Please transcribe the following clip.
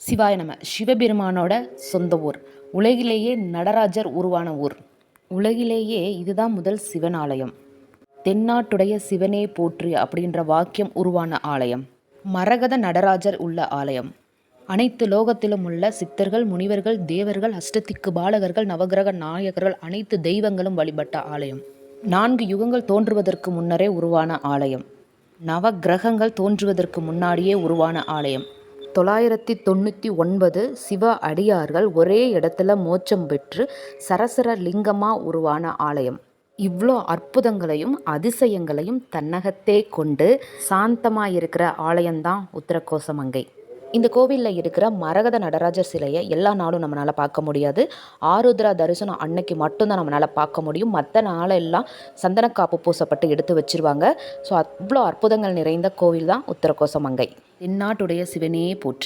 சிவாய நம. சிவபெருமானோட சொந்த ஊர். உலகிலேயே நடராஜர் உருவான ஊர். உலகிலேயே இதுதான் முதல் சிவன் ஆலயம். தென்னாட்டுடைய சிவனே போற்று அப்படின்ற வாக்கியம் உருவான ஆலயம். மரகத நடராஜர் உள்ள ஆலயம். அனைத்து லோகத்திலும் உள்ள சித்தர்கள், முனிவர்கள், தேவர்கள், அஷ்டதிக்கு பாலகர்கள், நவகிரக நாயகர்கள், அனைத்து தெய்வங்களும் வழிபட்ட ஆலயம். 4 யுகங்கள் தோன்றுவதற்கு முன்னரே உருவான ஆலயம். நவகிரகங்கள் தோன்றுவதற்கு முன்னாடியே உருவான ஆலயம். 999 சிவ அடியார்கள் ஒரே இடத்துல மோட்சம் பெற்று சரசர லிங்கமா உருவான ஆலயம். இவ்வளோ அற்புதங்களையும் அதிசயங்களையும் தன்னகத்தே கொண்டு சாந்தமாக ஆலயம்தான் உத்தரகோசமங்கை. இந்த கோவிலில் இருக்கிற மரகத நடராஜர் சிலையை எல்லா நாளும் நம்மளால் பார்க்க முடியாது. ஆருத்ரா தரிசனம் அன்னைக்கு மட்டும்தான் நம்மளால் பார்க்க முடியும். மற்ற நாளெல்லாம் சந்தனக்காப்பு பூசப்பட்டு எடுத்து வச்சிருவாங்க. ஸோ அவ்வளோ அற்புதங்கள் நிறைந்த கோவில் தான் உத்தரகோசமங்கை. தென்னாட்டுடைய சிவனே போற்றி.